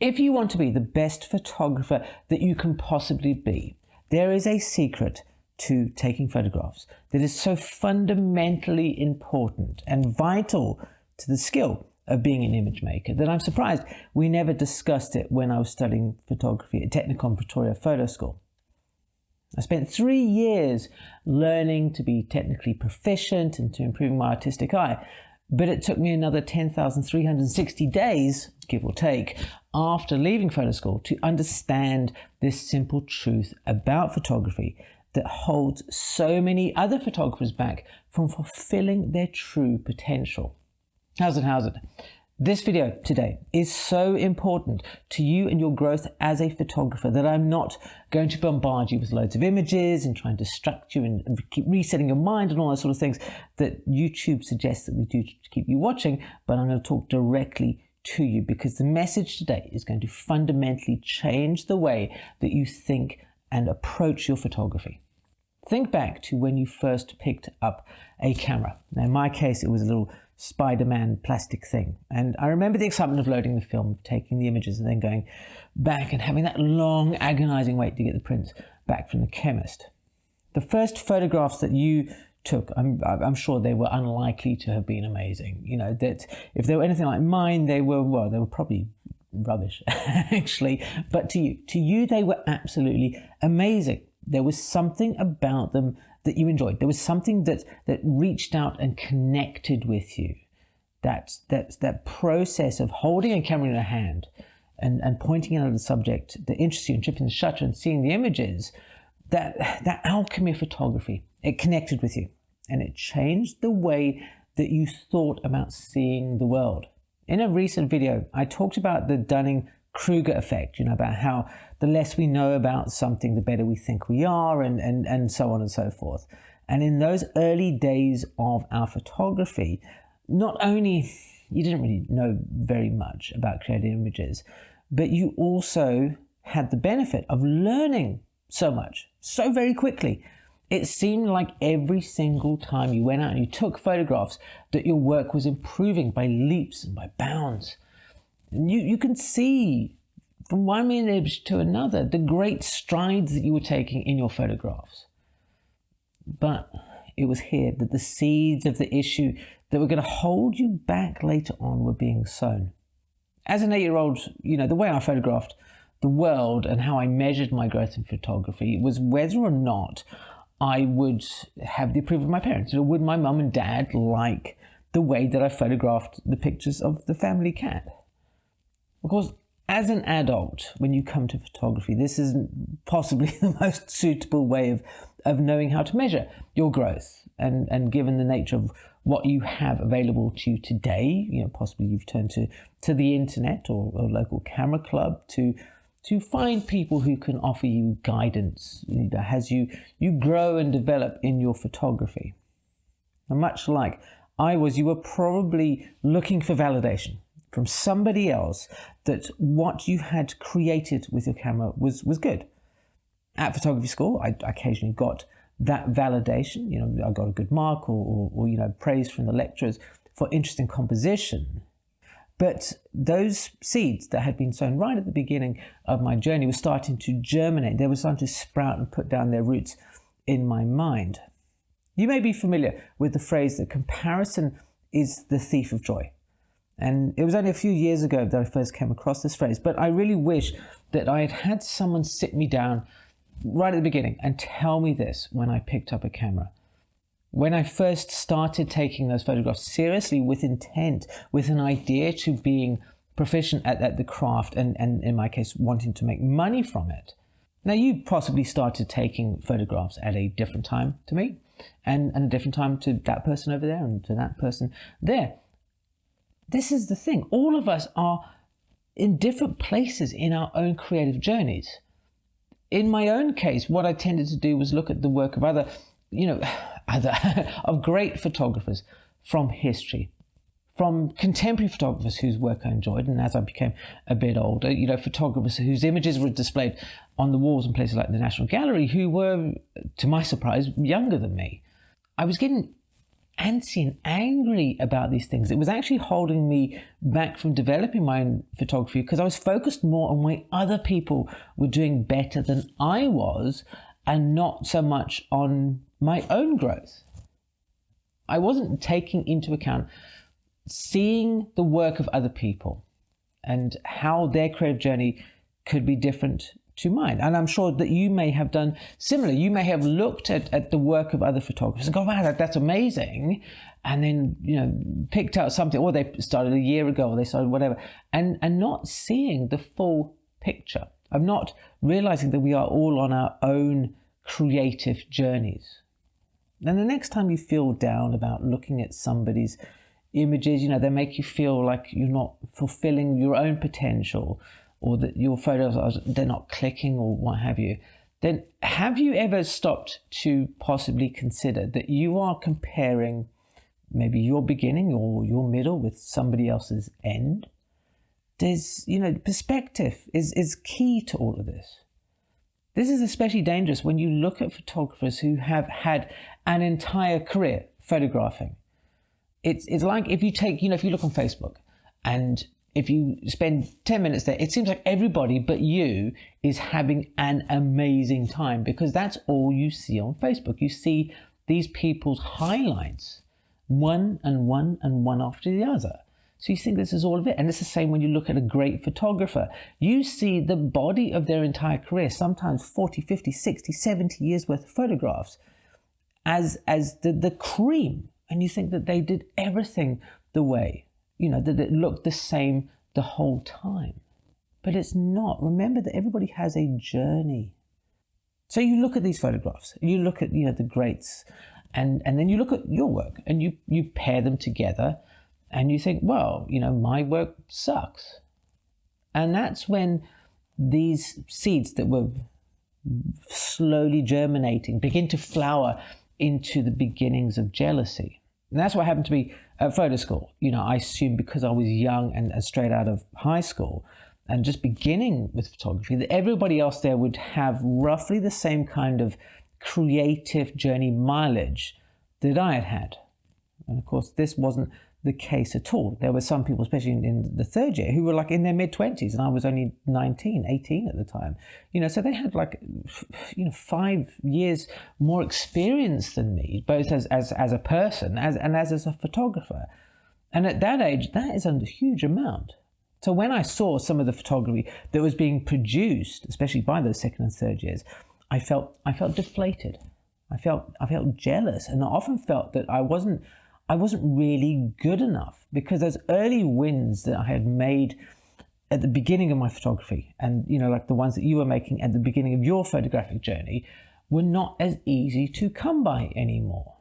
If you want to be the best photographer that you can possibly be, there is a secret to taking photographs that is so fundamentally important and vital to the skill of being an image maker that I'm surprised we never discussed it when I was studying photography at Technicon Pretoria Photo School. I spent 3 years learning to be technically proficient and to improving my artistic eye, but it took me another 10,360 days, give or take, after leaving photo school to understand this simple truth about photography that holds so many other photographers back from fulfilling their true potential. How's it? This video today is so important to you and your growth as a photographer that I'm not going to bombard you with loads of images and try and distract you and keep resetting your mind and all those sort of things that YouTube suggests that we do to keep you watching, but I'm going to talk directly to you because the message today is going to fundamentally change the way that you think and approach your photography. Think back to when you first picked up a camera. Now, in my case, it was a little Spider-Man plastic thing. And I remember the excitement of loading the film, taking the images and then going back and having that long, agonizing wait to get the prints back from the chemist. The first photographs that you took, I'm sure they were unlikely to have been amazing. You know, that if they were anything like mine, they were probably rubbish, actually. But to you, they were absolutely amazing. There was something about them that you enjoyed. There was something that reached out and connected with you. That process of holding a camera in a hand and pointing out at a subject that interests you and tripping the shutter and seeing the images, that alchemy of photography, it connected with you and it changed the way that you thought about seeing the world. In a recent video, I talked about the Dunning-Kruger effect, about how the less we know about something, the better we think we are, and so on and so forth. And in those early days of our photography, not only you didn't really know very much about creating images, but you also had the benefit of learning so much, so very quickly. It seemed like every single time you went out and you took photographs that your work was improving by leaps and by bounds. You can see from one image to another the great strides that you were taking in your photographs. But it was here that the seeds of the issue that were going to hold you back later on were being sown. As an 8-year-old, the way I photographed the world and how I measured my growth in photography was whether or not I would have the approval of my parents. Would my mum and dad like the way that I photographed the pictures of the family cat? Of course, as an adult, when you come to photography, this isn't possibly the most suitable way of knowing how to measure your growth. And given the nature of what you have available to you today, possibly you've turned to the internet or a local camera club to find people who can offer you guidance as you grow and develop in your photography. And much like I was, you were probably looking for validation from somebody else that what you had created with your camera was good. At photography school, I occasionally got that validation. I got a good mark or praise from the lecturers for interesting composition. But those seeds that had been sown right at the beginning of my journey were starting to germinate. They were starting to sprout and put down their roots in my mind. You may be familiar with the phrase that comparison is the thief of joy. And it was only a few years ago that I first came across this phrase, but I really wish that I had had someone sit me down right at the beginning and tell me this when I picked up a camera. When I first started taking those photographs seriously with intent, with an idea to being proficient at the craft and in my case, wanting to make money from it. Now, you possibly started taking photographs at a different time to me and a different time to that person over there and to that person there. This is the thing. All of us are in different places in our own creative journeys. In my own case, what I tended to do was look at the work of other of great photographers from history, from contemporary photographers whose work I enjoyed, and as I became a bit older, photographers whose images were displayed on the walls in places like the National Gallery, who were, to my surprise, younger than me. I was getting antsy and angry about these things. It was actually holding me back from developing my own photography because I was focused more on why other people were doing better than I was and not so much on my own growth. I wasn't taking into account seeing the work of other people and how their creative journey could be different to mine. And I'm sure that you may have done similar. You may have looked at the work of other photographers and go, wow, that's amazing. And then, picked out something, or they started a year ago, or they started whatever, and not seeing the full picture, of not realizing that we are all on our own creative journeys. And the next time you feel down about looking at somebody's images, they make you feel like you're not fulfilling your own potential, or that your photos they're not clicking or what have you, then have you ever stopped to possibly consider that you are comparing maybe your beginning or your middle with somebody else's end? There's, perspective is key to all of this. This is especially dangerous when you look at photographers who have had an entire career photographing. It's like if you take, if you look on Facebook and if you spend 10 minutes there, it seems like everybody but you is having an amazing time because that's all you see on Facebook. You see these people's highlights, one after the other. So you think this is all of it. And it's the same when you look at a great photographer. You see the body of their entire career, sometimes 40, 50, 60, 70 years worth of photographs as the cream. And you think that they did everything the way, that it looked the same the whole time. But it's not. Remember that everybody has a journey. So you look at these photographs, you look at, the greats, and then you look at your work and you pair them together and you think, well, my work sucks. And that's when these seeds that were slowly germinating begin to flower into the beginnings of jealousy. And that's what happened to me at photo school. I assumed because I was young and straight out of high school and just beginning with photography, that everybody else there would have roughly the same kind of creative journey mileage that I had had. And of course, this wasn't the case at all. There were some people, especially in the third year, who were like in their mid-20s, and I was only 19, 18 at the time. So they had 5 years more experience than me, both as a person and as a photographer. And at that age, that is a huge amount. So when I saw some of the photography that was being produced, especially by those second and third years, I felt deflated. I felt jealous, and I often felt that I wasn't really good enough because those early wins that I had made at the beginning of my photography and, like the ones that you were making at the beginning of your photographic journey were not as easy to come by anymore.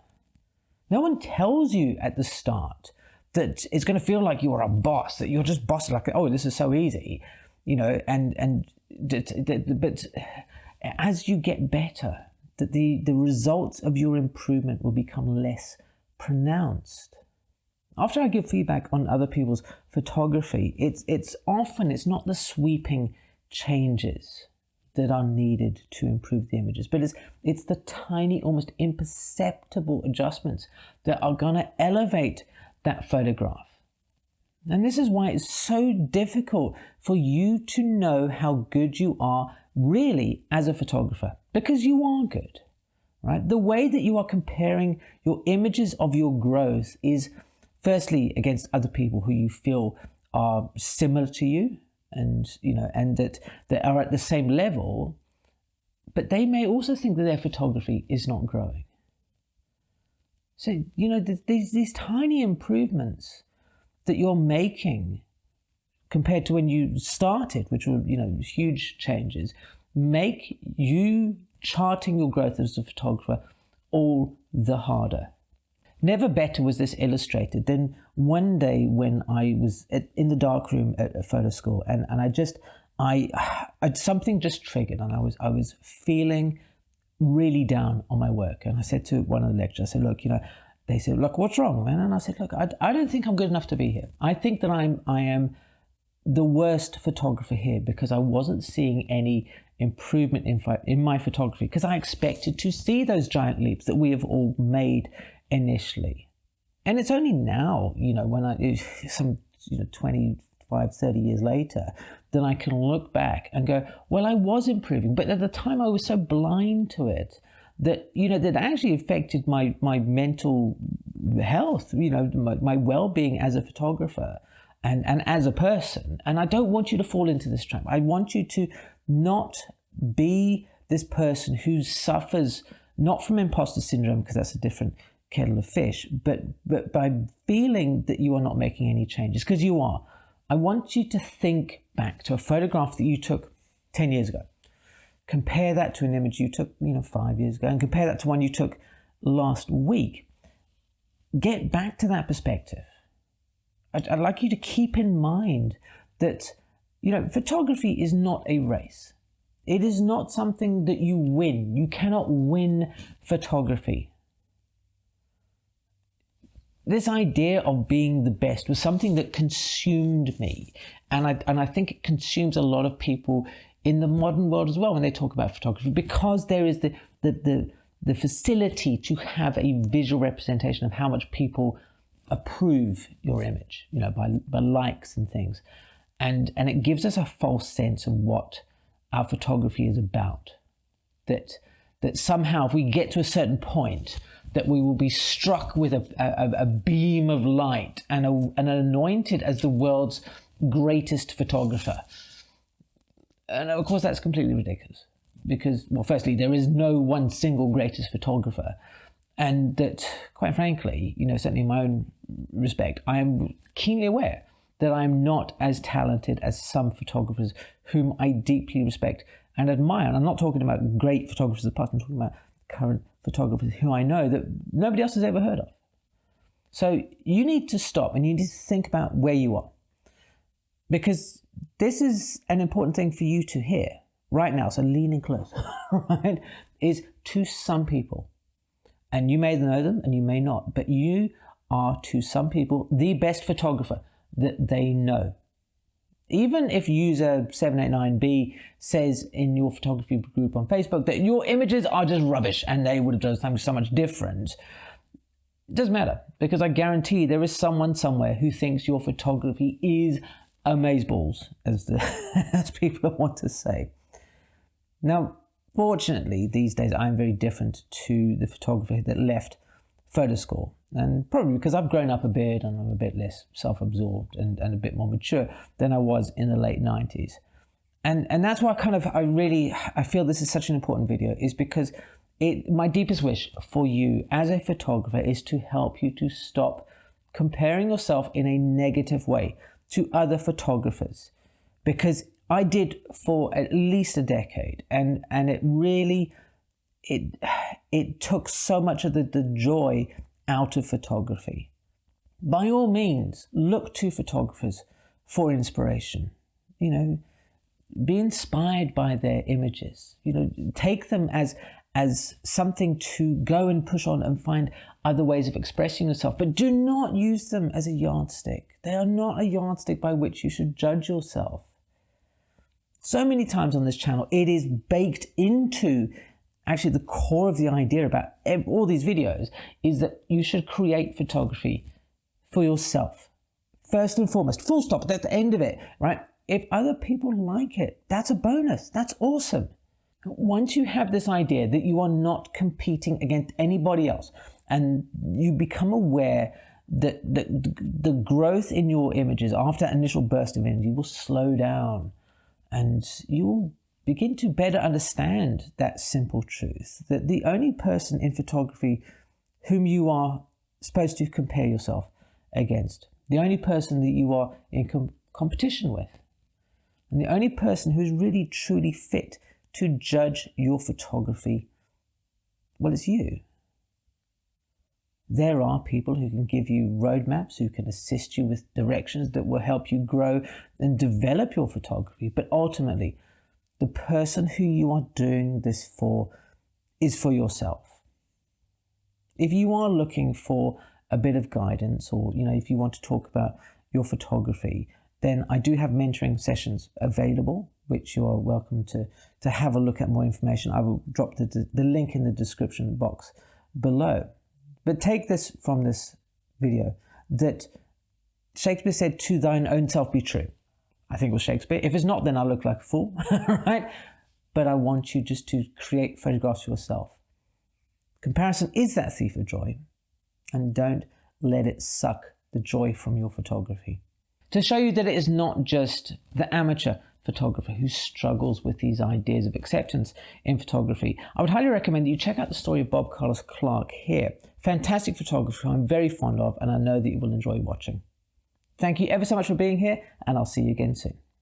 No one tells you at the start that it's going to feel like you're a boss, that you're just bossing like, oh, this is so easy, but as you get better, that the results of your improvement will become less pronounced. After I give feedback on other people's photography, it's not the sweeping changes that are needed to improve the images, but it's the tiny, almost imperceptible adjustments that are going to elevate that photograph. And this is why it's so difficult for you to know how good you are really as a photographer, because you are good. Right? The way that you are comparing your images of your growth is firstly against other people who you feel are similar to you and that they are at the same level, but they may also think that their photography is not growing. So, these tiny improvements that you're making compared to when you started, which were, huge changes, make you charting your growth as a photographer all the harder. Never better was this illustrated than one day when I was in the darkroom at a photo school, and something just triggered, and I was feeling really down on my work. And I said to one of the lecturers, I said, look, they said, look, what's wrong, man? And I said, look, I don't think I'm good enough to be here. I think that I am the worst photographer here because I wasn't seeing any improvement in my photography because I expected to see those giant leaps that we have all made initially. And it's only now, when some 25, 30 years later, then I can look back and go, well, I was improving. But at the time I was so blind to it that, that actually affected my mental health, my well-being as a photographer and as a person. And I don't want you to fall into this trap. I want you to not be this person who suffers not from imposter syndrome, because that's a different kettle of fish, but by feeling that you are not making any changes, because you are. I want you to think back to a photograph that you took 10 years ago. Compare that to an image you took, 5 years ago, and compare that to one you took last week. Get back to that perspective. I'd like you to keep in mind that, photography is not a race. It is not something that you win. You cannot win photography. This idea of being the best was something that consumed me. And I think it consumes a lot of people in the modern world as well when they talk about photography, because there is the facility to have a visual representation of how much people approve your image, by likes and things. And it gives us a false sense of what our photography is about. That somehow if we get to a certain point, that we will be struck with a beam of light and anointed as the world's greatest photographer. And of course that's completely ridiculous, because, well, firstly, there is no one single greatest photographer. And that, quite frankly, certainly in my own respect, I am keenly aware that I'm not as talented as some photographers whom I deeply respect and admire. And I'm not talking about great photographers of the past, I'm talking about current photographers who I know that nobody else has ever heard of. So you need to stop and you need to think about where you are. Because this is an important thing for you to hear right now. So leaning close, right, is to some people. And you may know them and you may not, but you are to some people the best photographer that they know. Even if user 789B says in your photography group on Facebook that your images are just rubbish and they would have done something so much different, it doesn't matter, because I guarantee there is someone somewhere who thinks your photography is amazeballs, as people want to say. Now, fortunately, these days I'm very different to the photographer that left photo school. And probably because I've grown up a bit and I'm a bit less self-absorbed and a bit more mature than I was in the late 90s. And that's why I feel this is such an important video, is because my deepest wish for you as a photographer is to help you to stop comparing yourself in a negative way to other photographers. Because I did for at least a decade, and it really, it took so much of the joy out of photography. By all means, look to photographers for inspiration. Be inspired by their images. Take them as something to go and push on and find other ways of expressing yourself. But do not use them as a yardstick. They are not a yardstick by which you should judge yourself. So many times on this channel, it is baked into actually the core of the idea about all these videos is that you should create photography for yourself. First and foremost, full stop, that's the end of it, right? If other people like it, that's a bonus. That's awesome. Once you have this idea that you are not competing against anybody else and you become aware that the growth in your images after that initial burst of energy will slow down, and you will begin to better understand that simple truth, that the only person in photography whom you are supposed to compare yourself against, the only person that you are in competition with, and the only person who's really truly fit to judge your photography, well, it's you. There are people who can give you roadmaps, who can assist you with directions that will help you grow and develop your photography. But ultimately, the person who you are doing this for is for yourself. If you are looking for a bit of guidance, or if you want to talk about your photography, then I do have mentoring sessions available, which you are welcome to have a look at more information. I will drop the link in the description box below. But take this from this video that Shakespeare said, "To thine own self be true." I think it was Shakespeare. If it's not, then I look like a fool, right? But I want you just to create photographs for yourself. Comparison is that thief of joy, and don't let it suck the joy from your photography. To show you that it is not just the amateur photographer who struggles with these ideas of acceptance in photography, I would highly recommend that you check out the story of Bob Carlos Clark here. Fantastic photographer who I'm very fond of, and I know that you will enjoy watching. Thank you ever so much for being here, and I'll see you again soon.